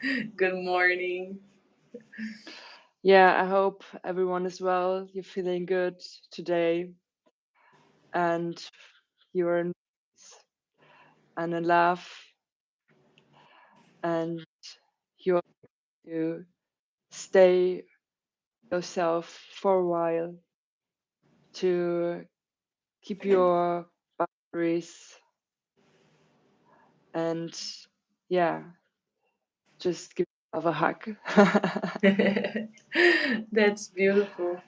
Good morning. Yeah, I hope everyone is well. You're feeling good today and you're in peace and in love and you're to stay yourself for a while to keep your boundaries and yeah, just give yourself a hug. That's beautiful.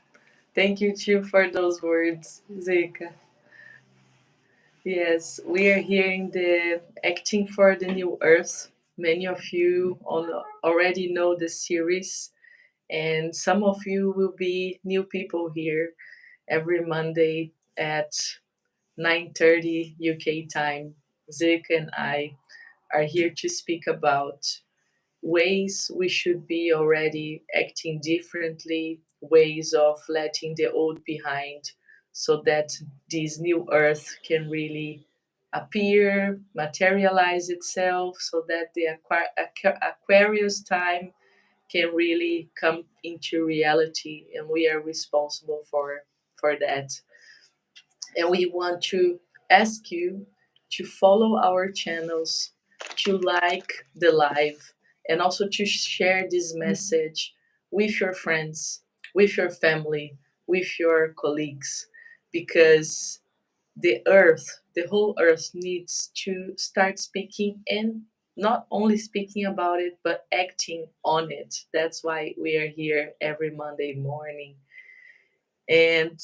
Thank you too for those words, Zeka. Yes, we are here in the Acting for the New Earth. Many of you already know the series, and some of you will be new people here every Monday at 9:30 UK time. Zeke and I are here to speak about ways we should be already acting differently, ways of letting the old behind so that this new earth can really appear, materialize itself, so that the Aquarius time can really come into reality, and we are responsible for that. And we want to ask you to follow our channels, to like the live, and also to share this message with your friends, with your family, with your colleagues, because the earth, the whole earth needs to start speaking, and not only speaking about it, but acting on it. That's why we are here every Monday morning. And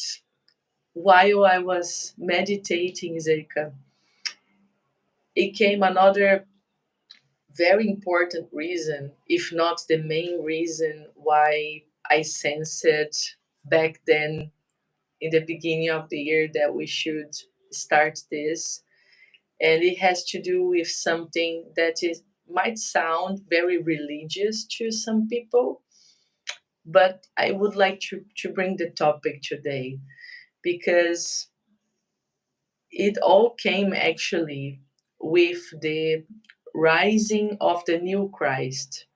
while I was meditating, Zeka, it came another very important reason, if not the main reason, why I sensed back then in the beginning of the year that we should start this. And it has to do with something that is might sound very religious to some people, but I would like to bring the topic today because it all came actually with the rising of the new Christ,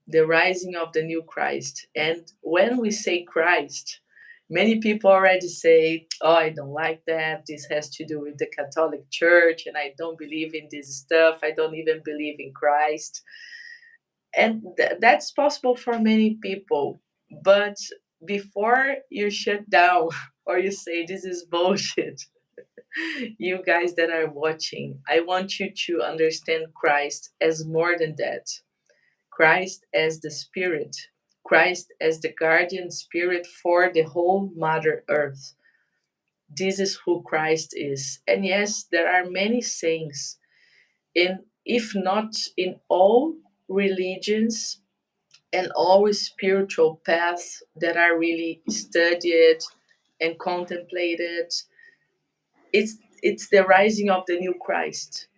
the rising of the new Christ. And when we say Christ, many people already say, oh, I don't like that. This has to do with the Catholic Church, and I don't believe in this stuff. I don't even believe in Christ. And that's possible for many people. But before you shut down or you say this is bullshit, you guys that are watching, I want you to understand Christ as more than that. Christ as the Spirit, Christ as the guardian spirit for the whole Mother Earth. This is who Christ is. And yes, there are many sayings, in, if not in all religions and all spiritual paths that are really studied and contemplated. It's the rising of the new Christ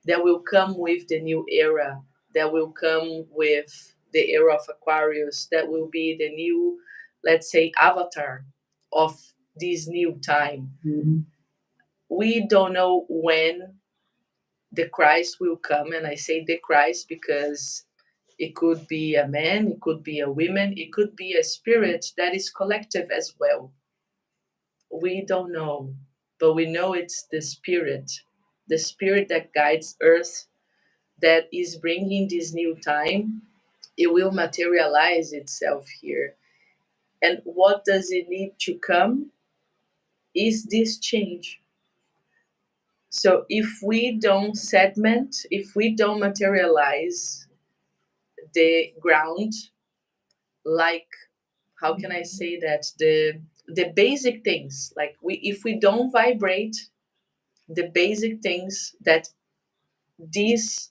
that will come with the new era, that will come with the era of Aquarius, that will be the new, let's say, avatar of this new time. Mm-hmm. We don't know when the Christ will come, and I say the Christ because it could be a man, it could be a woman, it could be a spirit that is collective as well. We don't know, but we know it's the spirit that guides Earth, that is bringing this new time. It will materialize itself here. And what does it need to come is this change. So if we don't segment, if we don't materialize the ground, like, how can I say that, the basic things, like, we if we don't vibrate the basic things that this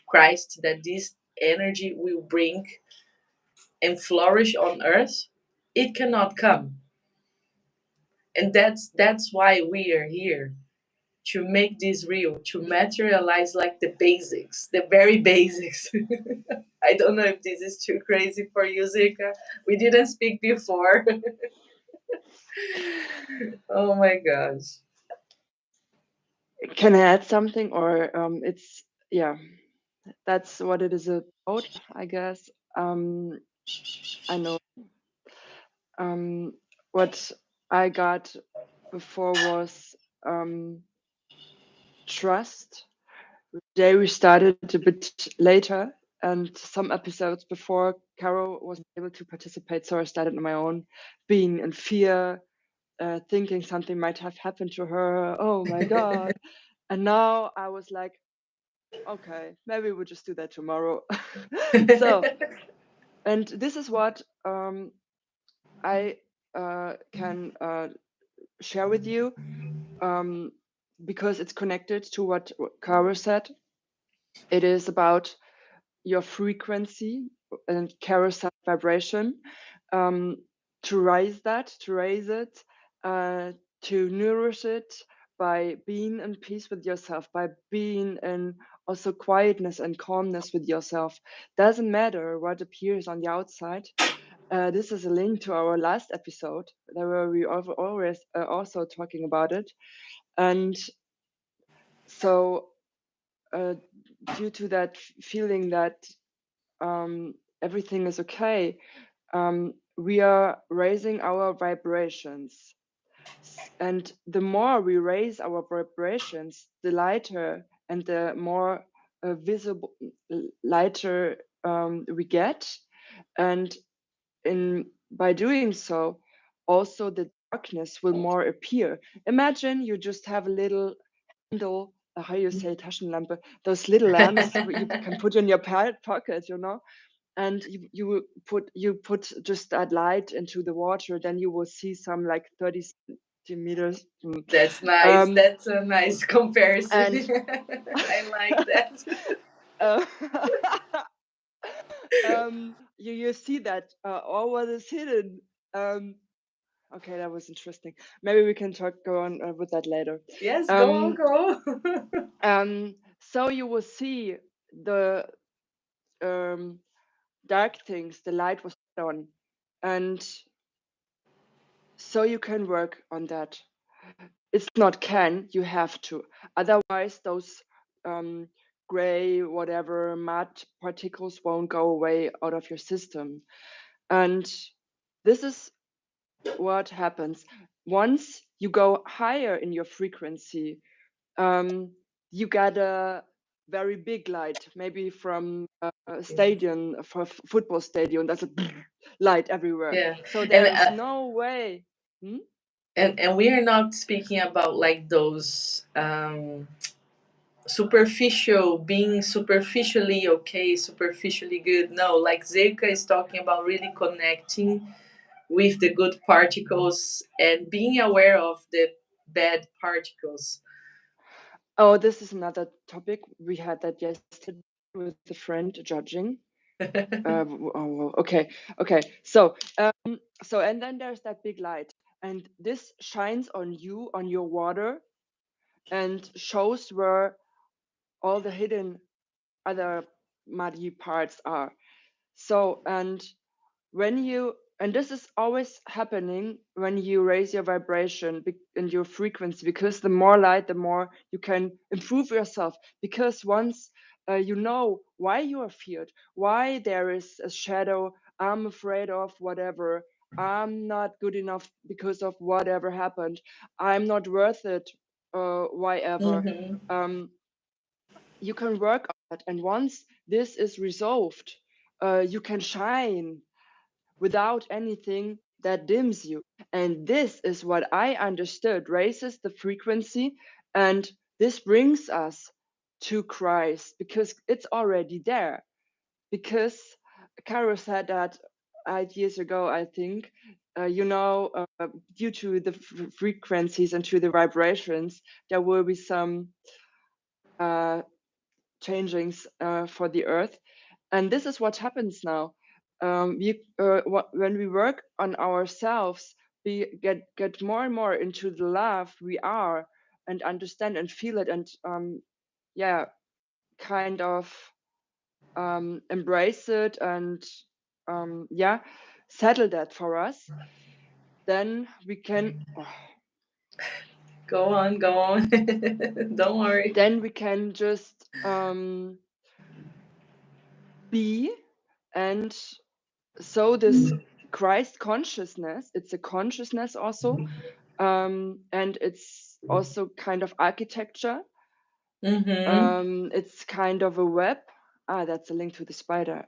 Christ, that this energy will bring and flourish on earth, it cannot come. And that's why we are here, to make this real, to materialize like the basics, the very basics. I don't know if this is too crazy for you, Zika. We didn't speak before. Oh my gosh. Can I add something or it's yeah. that's what it is about, I guess. I know what I got before was trust. Today we started a bit later, and some episodes before Caro wasn't able to participate, so I started on my own, being in fear, thinking something might have happened to her. Oh my god! And now I was like, okay, maybe we'll just do that tomorrow. So, and this is what I can share with you, because it's connected to what Caro said. It is about your frequency and carousel vibration, um, to raise it, uh, to nourish it by being in peace with yourself, by being in also quietness and calmness with yourself. Doesn't matter what appears on the outside. This is a link to our last episode, where we always also talking about it. And so, uh, due to that feeling that everything is okay, we are raising our vibrations. And the more we raise our vibrations, the lighter and the more visible, lighter we get. And by doing so, also the darkness will more appear. Imagine you just have a little handle, how you say Taschenlampe, those little lamps you can put in your pocket, and you put just that light into the water, then you will see some like 30 centimeters. That's nice. Um, That's a nice comparison. and I like that. uh, you see that all what is hidden. Um, okay, that was interesting. Maybe we can go on with that later. Yes, go on, Um, go. so you will see the um, dark things the light was on, and so you can work on that. It's not can, you have to. Otherwise, those um, gray, whatever, mud particles won't go away out of your system. And this is what happens. Once you go higher in your frequency, you get a very big light, maybe from a stadium, for football stadium. That's a light everywhere. Yeah, So and there is no way. Hmm? and we are not speaking about like those superficial, being superficially okay, superficially good. No, like Zeka is talking about really connecting with the good particles and being aware of the bad particles. Oh, this is another topic. We had that yesterday with a friend judging. Okay, okay. So and then there's that big light, and this shines on you, on your water, and shows where all the hidden other muddy parts are. So, and this is always happening when you raise your vibration and your frequency, because the more light, the more you can improve yourself. Because once you know why you are feared, why there is a shadow, I'm afraid of whatever, I'm not good enough because of whatever happened, I'm not worth it, why ever. Hmm. Um, you can work on that, and once this is resolved, you can shine without anything that dims you. And this is what I understood raises the frequency, and this brings us to Christ, because it's already there. Because Caro said that 8 years ago, I think, due to the frequencies and to the vibrations, there will be some uh, changings for the earth. And this is what happens now. When we work on ourselves, we get more and more into the love we are, and understand and feel it, and yeah, kind of embrace it, and yeah, settle that for us. Then we can, Go on, go on. Don't worry. then we can just be. And so this Christ consciousness, it's a consciousness also, and it's also kind of architecture. It's kind of a web. That's a link to the spider.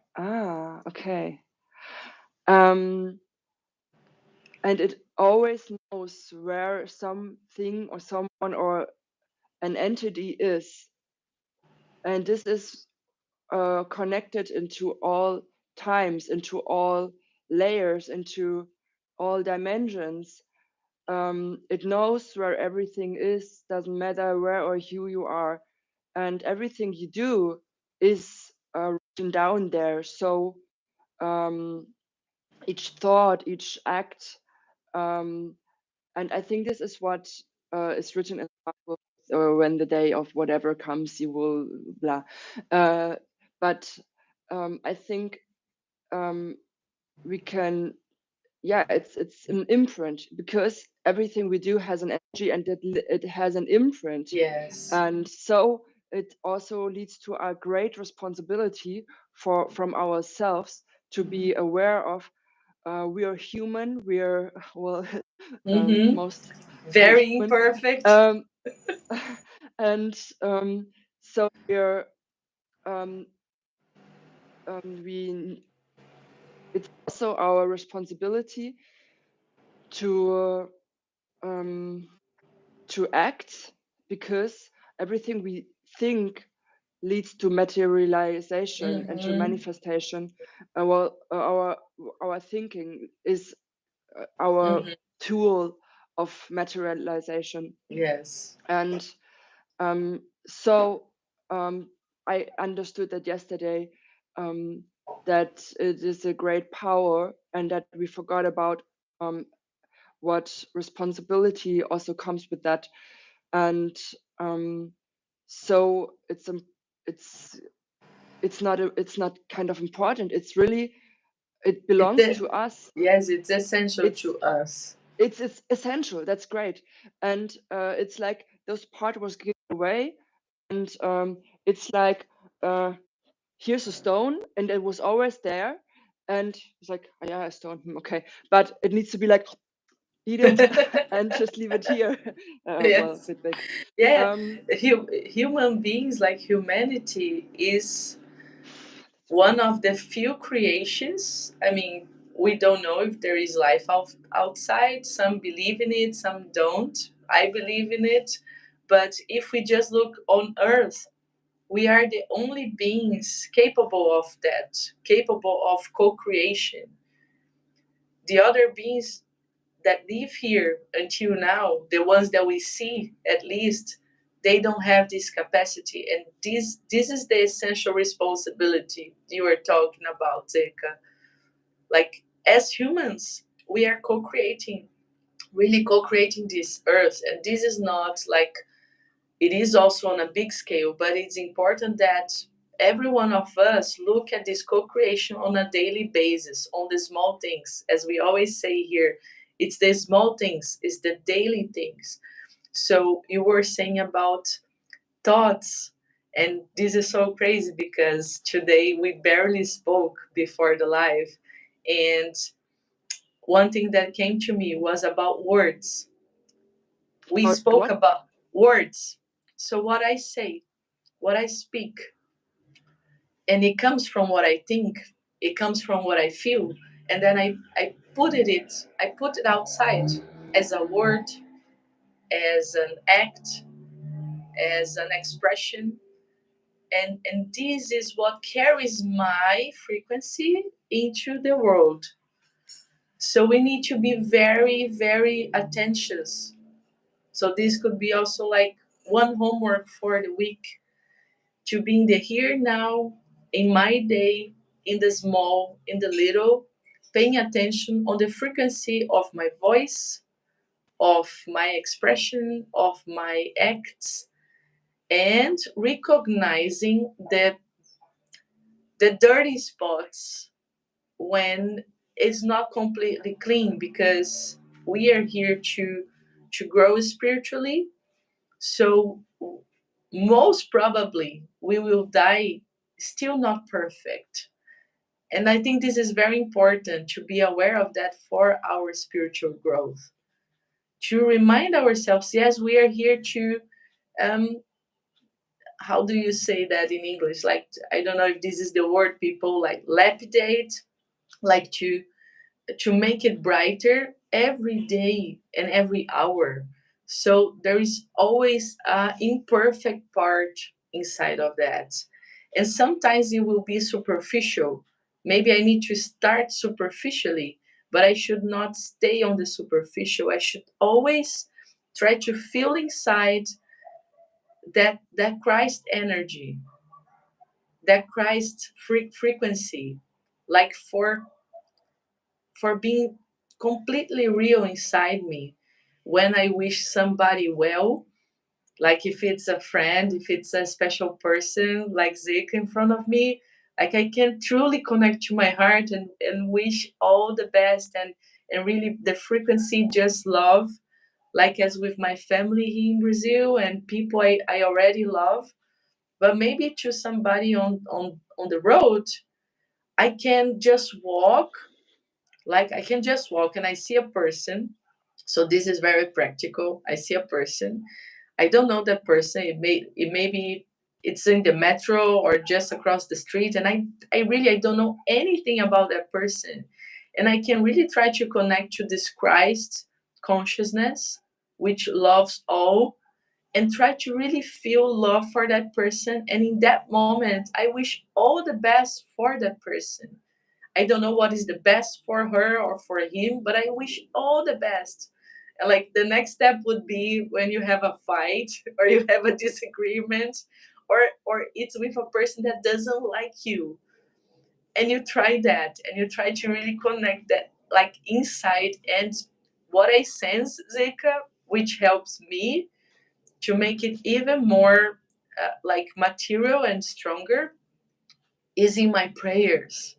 Okay. And it always knows where something or someone or an entity is, and this is connected into all times, into all layers, into all dimensions. It knows where everything is, doesn't matter where or who you are, and everything you do is written down there. So each thought, each act, and I think this is what is written in the Bible. When the day of whatever comes, you will blah. But I think we can, yeah, it's an imprint, because everything we do has an energy, and it has an imprint. Yes. And so it also leads to a great responsibility from ourselves to be aware of. We are human. We are, well, most are Very human, imperfect. um, and so we're we. It's also our responsibility to act, because everything we think leads to materialization and to manifestation. Our thinking is our tool of materialization. Yes. And so I understood that yesterday, that it is a great power, and that we forgot about what responsibility also comes with that. And so it's not kind of important. It's really, it belongs to us. Yes, it's essential it's to us. it's essential. That's great. And it's like those part was given away, and it's like, here's a stone, and it was always there, and it's like, oh, yeah, a stone, okay, but it needs to be like, eat it and just leave it here. Well, a Yes. bit big. Yeah. um Human beings, like humanity, is one of the few creations. I mean, we don't know if there is life outside. Some believe in it, some don't. I believe in it. But if we just look on Earth, we are the only beings capable of that, capable of co creation. The other beings that live here until now, the ones that we see at least, they don't have this capacity. And this is the essential responsibility you are talking about, Zeka. Like, as humans, we are co-creating, really co-creating this earth. And this is not like, it is also on a big scale, but it's important that every one of us look at this co-creation on a daily basis, on the small things. As we always say here, it's the small things, it's the daily things. So you were saying about thoughts, and this is so crazy because today we barely spoke before the live, and one thing that came to me was about words. We about spoke what? about words. So what I say, what I speak, and it comes from what I think, it comes from what I feel, and then I put it outside as a word, as an act, as an expression, and this is what carries my frequency into the world. So we need to be very, very attentive. So this could be also like one homework for the week, to be in the here now, in my day, in the small, in the little, paying attention on the frequency of my voice, of my expression, of my acts, and recognizing the dirty spots when it's not completely clean, because we are here to grow spiritually. So most probably we will die still not perfect. And I think this is very important to be aware of that for our spiritual growth. To remind ourselves, yes, we are here to, um, how do you say that in English? Like, I don't know if this is the word people like lapidate, like to make it brighter every day and every hour. So there is always an imperfect part inside of that. And sometimes it will be superficial. Maybe I need to start superficially, but I should not stay on the superficial. I should always try to feel inside that Christ energy, that Christ frequency, like for being completely real inside me when I wish somebody well, like if it's a friend, if it's a special person like Zeke in front of me, like I can truly connect to my heart and wish all the best and really the frequency just love, like as with my family here in Brazil and people I already love. But maybe to somebody on the road, I can just walk, like I can just walk and I see a person. So this is very practical. I see a person. I don't know that person. It may be it's in the metro or just across the street, and I really I don't know anything about that person. And I can really try to connect to this Christ consciousness which loves all, and try to really feel love for that person. And in that moment, I wish all the best for that person. I don't know what is the best for her or for him, but I wish all the best. And like the next step would be when you have a fight or you have a disagreement, or it's with a person that doesn't like you, and you try that and you try to really connect that like inside. And what I sense, Zeka, which helps me to make it even more like material and stronger, is in my prayers,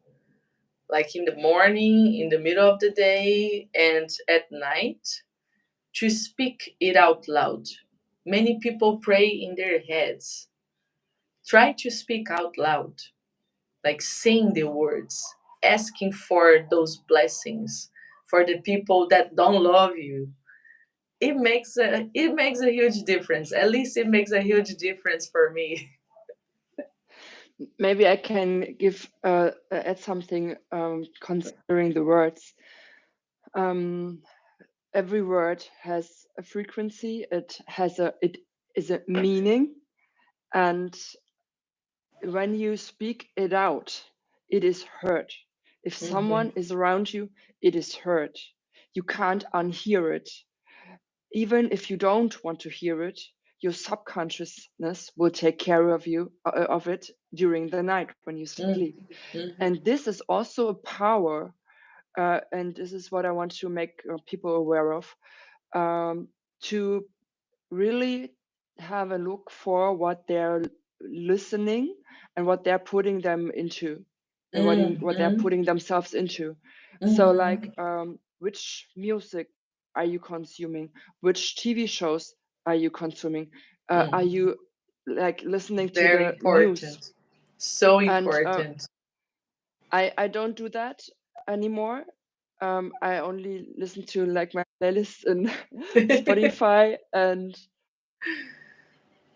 like in the morning, in the middle of the day, and at night, to speak it out loud. Many people pray in their heads. Try to speak out loud, like saying the words, asking for those blessings for the people that don't love you. It makes a huge difference. At least it makes a huge difference for me. Maybe I can give add something considering the words. Um, every word has a frequency. It is a meaning, and when you speak it out, it is heard. If someone Mhm. is around you, it is heard. You can't unhear it. Even if you don't want to hear it, your subconsciousness will take care of you of it during the night when you sleep. Mhm. And Mhm. this is also a power, and this is what I want to make people aware of, to really have a look for what they're listening and what they're putting them into, and what they're Mhm. putting themselves into. So like, Mhm. which music are you consuming? Which TV shows are you consuming? Are Mhm. you like listening to Very the news? important. So And important. I don't do that anymore. I only listen to like my playlist in Spotify, and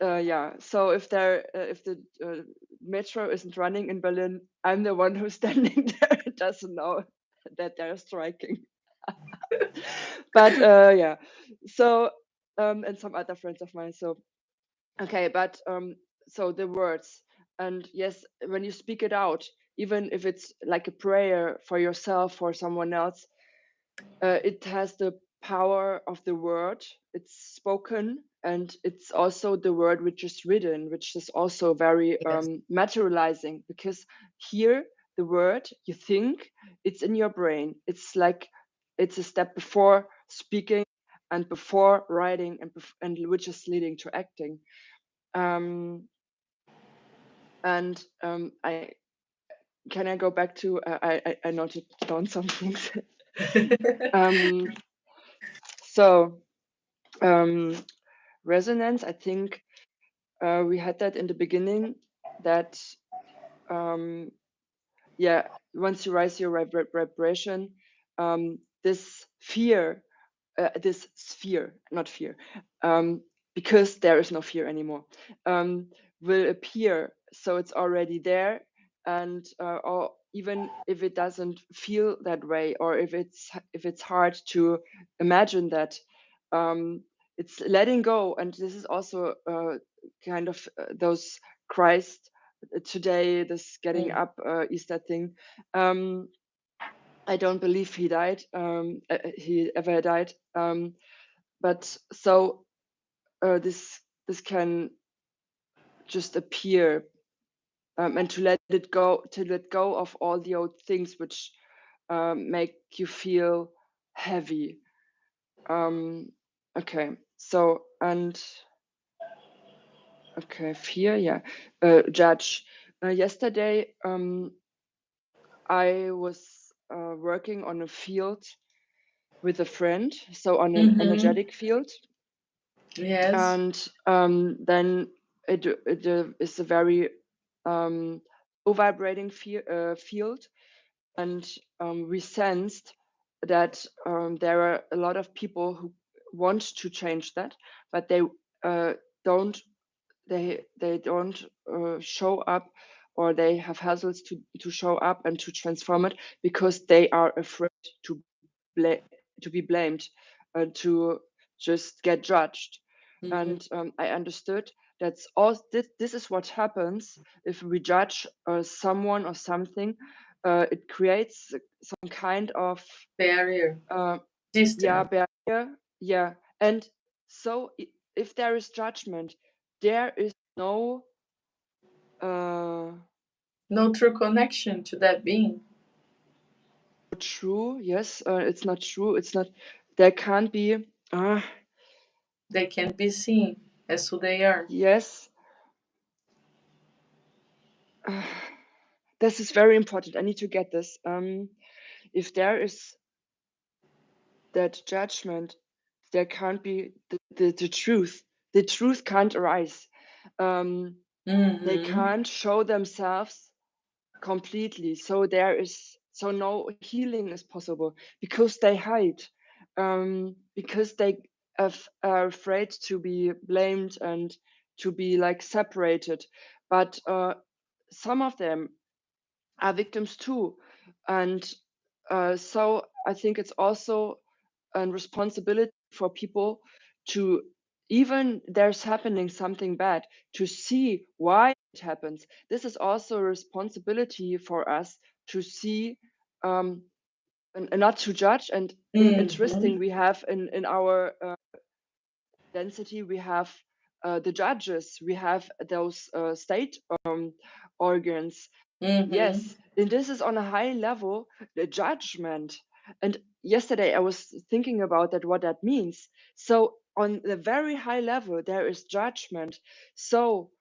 yeah. So if the metro isn't running in Berlin, I'm the one who's standing there and doesn't know that they're striking. But yeah. So and some other friends of mine. So okay, but so the words, and yes, when you speak it out, even if it's like a prayer for yourself or someone else, it has the power of the word. It's spoken, and it's also the word which is written, which is also very Yes. materializing, because here the word you think, it's in your brain. It's like it's a step before speaking and before writing, and which is leading to acting. Um, and I can I go back to I noted down some things. um, so um, resonance, I think we had that in the beginning, that yeah, once you raise your vibration, this fear, this sphere, not fear, because there is no fear anymore, will appear. So it's already there, and or even if it doesn't feel that way, or if it's hard to imagine that, it's letting go. And this is also kind of those Christ today, this getting Mm. up Easter thing. Um, I don't believe he ever died. But so this can just appear, and to let go of all the old things which make you feel heavy. Okay, so and okay, fear, yeah, judge. Yesterday, I was working on a field with a friend, so on an Mm-hmm. energetic field, Yes. and then it is a very low vibrating field, and we sensed that there are a lot of people who want to change that, but uh, don't they don't show up, or they have hassles to show up and to transform it, because they are afraid to to be blamed, to just get judged. Mm-hmm. And I understood that's all. This is what happens if we judge someone or something. It creates some kind of Barrier. uh, yeah, Distant. barrier. Yeah, and so if there is judgment, there is no uh, No true connection to that being. true. Yes, it's not true. It's not. There can't be. They can't be seen as who they are. Yes. This is very important. I need to get this. If there is that judgment, there can't be the truth. The truth can't arise. Um, they Mm-hmm. can't show themselves completely. So no healing is possible, because they hide, because they are afraid to be blamed and to be like separated. But some of them are victims too, and so I think it's also a responsibility for people to, even there's happening something bad, to see why it happens. This is also a responsibility for us to see, and not to judge. And Mm-hmm. interesting, we have in our density, we have the judges, we have those state organs. Mm-hmm. Yes, and this is on a high level, the judgment. And yesterday I was thinking about that, what that means. So on the very high level, there is judgment. So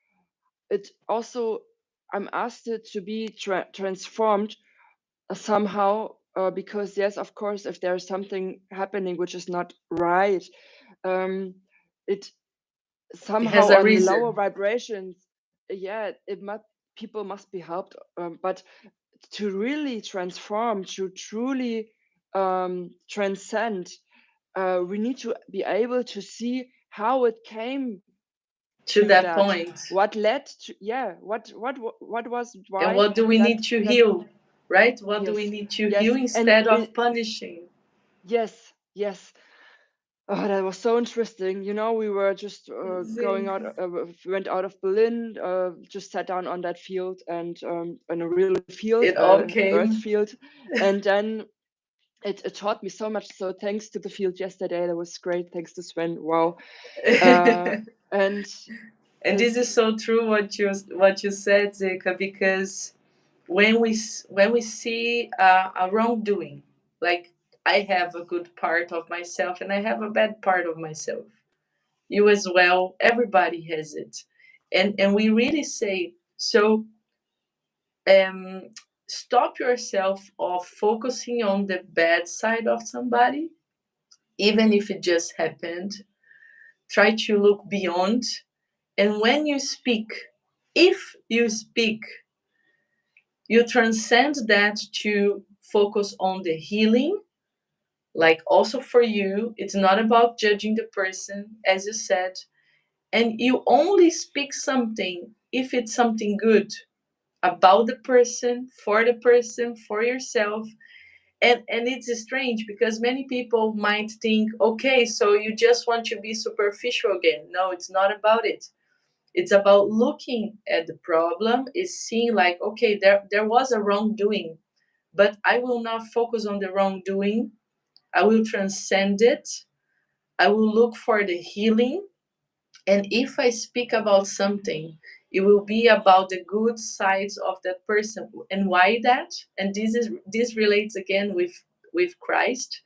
it also, I'm asked it to be transformed somehow, because yes, of course, if there's something happening which is not right, it It somehow has a on the lower reason. vibrations, yeah, it must, people must be helped. But to really transform, to truly transcend, we need to be able to see how it came To to that that, point. what led to, yeah, what was And why what do we that need to that heal? Right? What do we yes, need to heal yes, and instead of punishing? yes, yes. Oh, that was so interesting. We were just going out, Sim. went out of Berlin, just sat down on that field, and in a real field, It all earth came. field. And then it taught me so much. So thanks to the field yesterday, that was great. Thanks to Sven. Wow. And And this is this, so true what you said, Zeka, because when we see a wrongdoing, like I have a good part of myself and I have a bad part of myself. You as well. Everybody has it, and we really say so. Um, Stop yourself of focusing on the bad side of somebody, even if it just happened. Try to look beyond, and when you speak, if you speak, You transcend that to focus on the healing. Like, also for you, it's not about judging the person, as you said, and you only speak something if it's something good about the person, for yourself. And it's strange because many people might think, okay, so you just want to be superficial again. No, it's not about it. It's about looking at the problem, is seeing like, okay, there was a wrongdoing, but I will not focus on the wrongdoing. I will transcend it. I will look for the healing. And if I speak about something, it will be about the good sides of that person. And why that? And this relates again with Christ,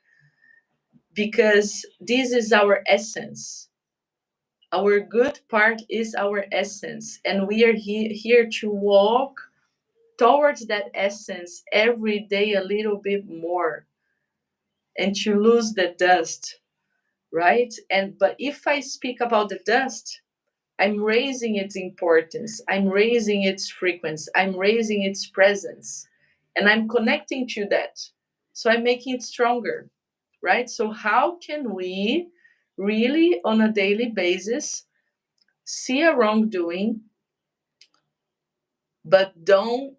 because this is our essence. Our good part is our essence, and we are here to walk towards that essence every day a little bit more, and to lose the dust, right? And but if I speak about the dust, I'm raising its importance, I'm raising its frequency, I'm raising its presence, and I'm connecting to that. So I'm making it stronger, right? So, how can we really, on a daily basis, see a wrongdoing, but don't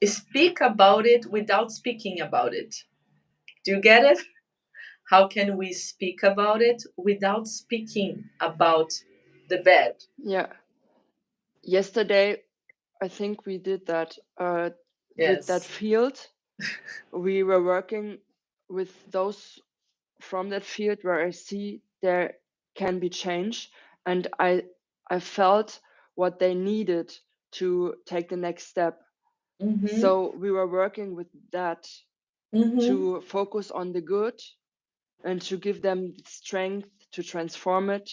speak about it without speaking about it? Do you get it? How can we speak about it without speaking about the bad? Yeah. Yesterday, I think we did that with that Yes. field. We were working with those from that field where I see there can be change, and I felt what they needed to take the next step. Mm-hmm. So we were working with that Mm-hmm. to focus on the good and to give them strength to transform it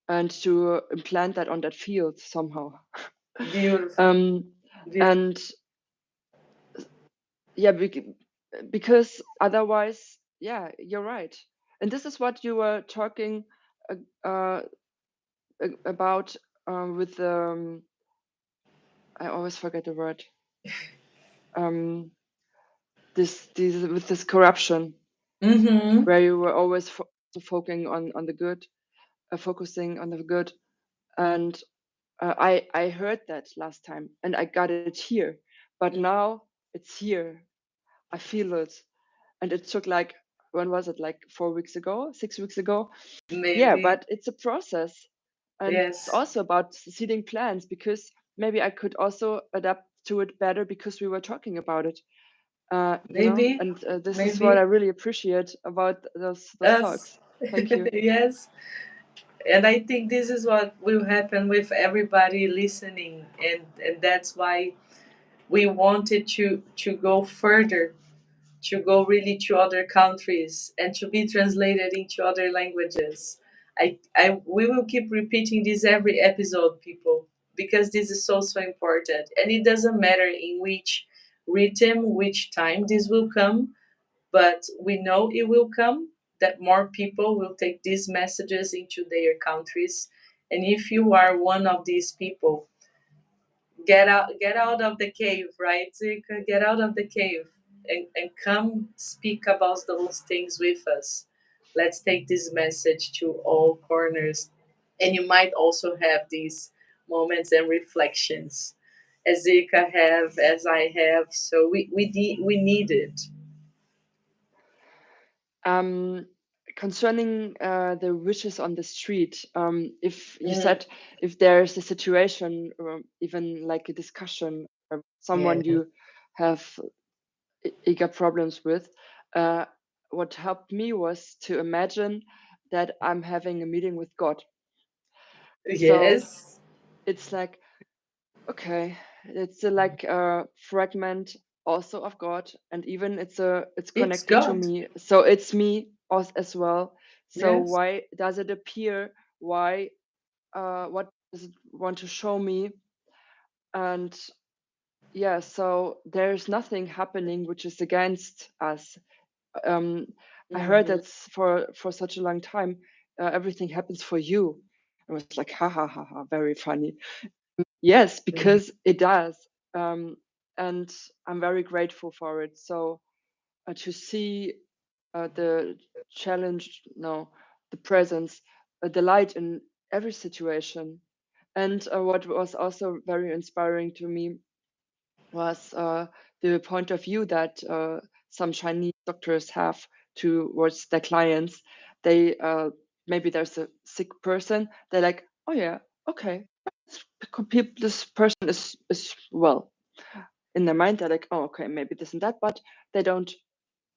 and to implant that on that field somehow. Beautiful. um, Beautiful. and yeah, because otherwise, yeah, you're right. And this is what you were talking uh, about with I always forget the word. Um, this with this corruption, Mm-hmm. where you were always focusing on the good, focusing on the good, and I heard that last time, and I got it here, but now it's here. I feel it, and it took like, when was it, like 4 weeks ago, 6 weeks ago? Yeah, Maybe. but it's a process, and it's Yes. also about seeding plants, because maybe I could also adapt to it better because we were talking about it, Maybe. and this is what I Maybe. really appreciate about those Us. talks. Thank you. Yes. And I think this is what will happen with everybody listening. And that's why we wanted to go further, to go really to other countries and to be translated into other languages. We will keep repeating this every episode, people, because this is so, so important. And it doesn't matter in which rhythm, which time this will come, but we know it will come, that more people will take these messages into their countries. And if you are one of these people, get out of the cave, right? Zika? Get out of the cave and come speak about those things with us. Let's take this message to all corners. And you might also have these moments and reflections, as Zika have, as I have. So we need it. Um, Concerning the wishes on the street, if you Mm, said, if there's a situation, or even like a discussion, yeah. someone you have eager problems with, uh, what helped me was to imagine that I'm having a meeting with God. So Yes. it's like, okay, it's like a fragment also of God, and even it's It's connected to God. me, so it's me as well. So Yes. why does it appear? Why? What does it want to show me? And yeah, so there's nothing happening which is against us. Um, I heard Hmm. that for such a long time. Everything happens for you. I was like, ha ha ha ha, very funny. Yes, because it does. and I'm very grateful for it. So to see the challenge, no, the presence, the light in every situation. And what was also very inspiring to me was the point of view that some Chinese doctors have towards their clients. They maybe there's a sick person. They're like, oh yeah, okay, this person is well. In their mind, they're like, oh okay, maybe this and that, but they don't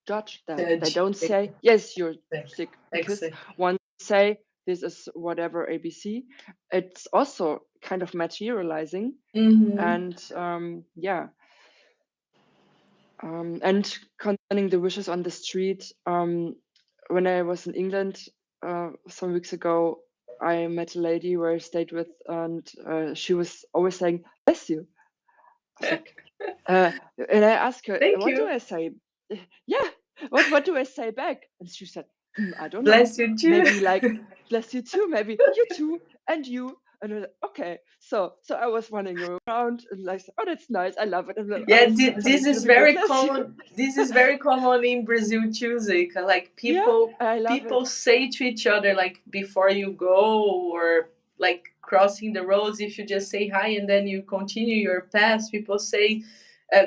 judge that. They Judge. don't say yes, you're sick, because Exactly. once they say this is whatever ABC, it's also kind of materializing. And yeah. And concerning the wishes on the street, when I was in England some weeks ago, I met a lady where I stayed with, and she was always saying, "Bless you." I was like, and I asked her, Thank "What do you. I say?" Yeah, what do I say back? And she said, "I don't know. Bless you too. Maybe like bless you too. Maybe you too, and you." And I was like, okay, so I was running around and like, oh, that's nice. I love it. And I Yeah, was this telling to the is people, very bless you. common. This is very common in Brazil too, Zika. Like Yeah, I love people it. say to each other like before you go, or like crossing the roads. If you just say hi and then you continue your path, people say,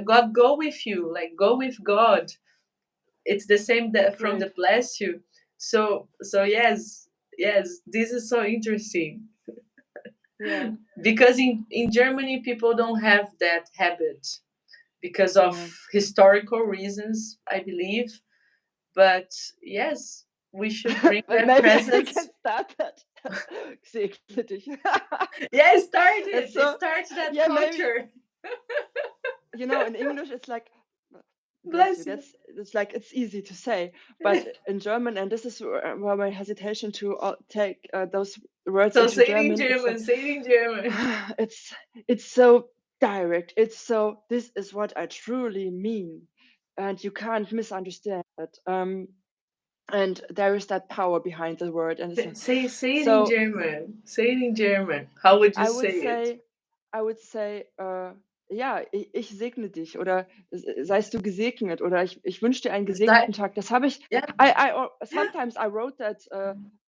"God go with you." Like go with God. It's the same that from the Great. bless you. So yes, yes, this is so interesting Yeah, because in Germany people don't have that habit because of yeah. historical reasons, I believe. But yes, we should bring But that maybe I can presence. start that. Segne dich. Yeah, it started. It's It so, starts that yeah, maybe, culture. in English it's like bless you. Bless you. It's like it's easy to say, but in German, and this is where my hesitation to take those words So into say it in German. It's German. like Say it in German. it's so direct. It's so, this is what I truly mean, and you can't misunderstand it. And there is that power behind the word, and it's like, Say it in so German. Say it in German. How would you I would say it? say, ja, ich segne dich, oder seist du gesegnet, oder ich wünsche dir einen Sei, gesegneten Tag. Das habe ich, yeah, sometimes I wrote that,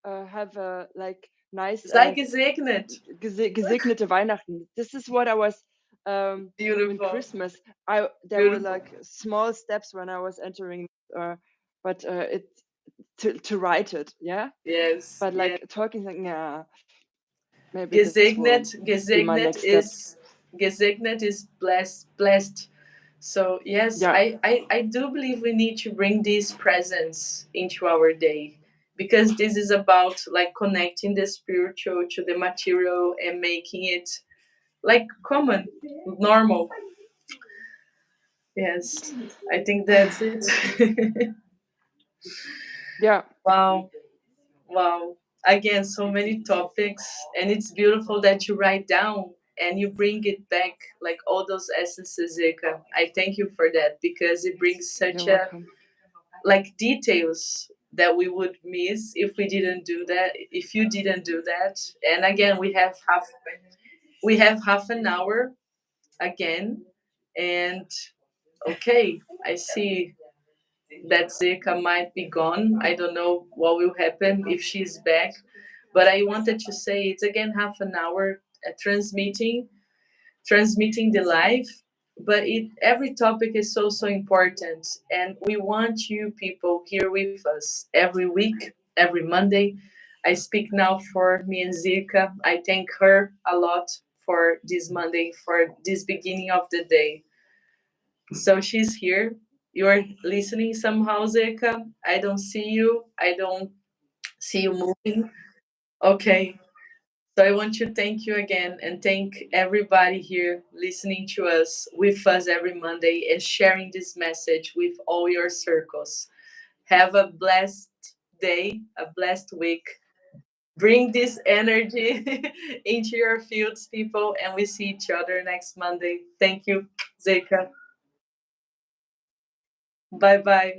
have a like nice, sei gesegnet. gesegnete Weihnachten. This is what I was, in Beautiful. Christmas. There were Beautiful. like small steps when I was entering, but it to write it, yeah. Yes. But Yes. like talking, like, yeah, maybe this will Gesegnet, be my next step. gesegnet is blessed. So yes, Yeah, I do believe we need to bring this presence into our day because this is about like connecting the spiritual to the material and making it like common, normal. Yes, I think that's it. yeah, Wow. Wow. Again, so many topics, and it's beautiful that you write down and you bring it back, like all those essences, Eka. I thank you for that because it brings you're such a welcome. like details that we would miss if we didn't do that, if you didn't do that. And again, we have half an hour again, and okay, I see that Zeka might be gone. I don't know what will happen if she's back. But I wanted to say it's again half an hour transmitting the live. But every topic is so important, and we want you people here with us every week, every Monday. I speak now for me and Zirka. I thank her a lot for this Monday, for this beginning of the day. So she's here. You're listening somehow, Zeka. I don't see you. I don't see you moving. Okay. So I want to thank you again and thank everybody here listening to us with us every Monday and sharing this message with all your circles. Have a blessed day, a blessed week. Bring this energy into your fields, people, and we see each other next Monday. Thank you, Zeka. Bye bye.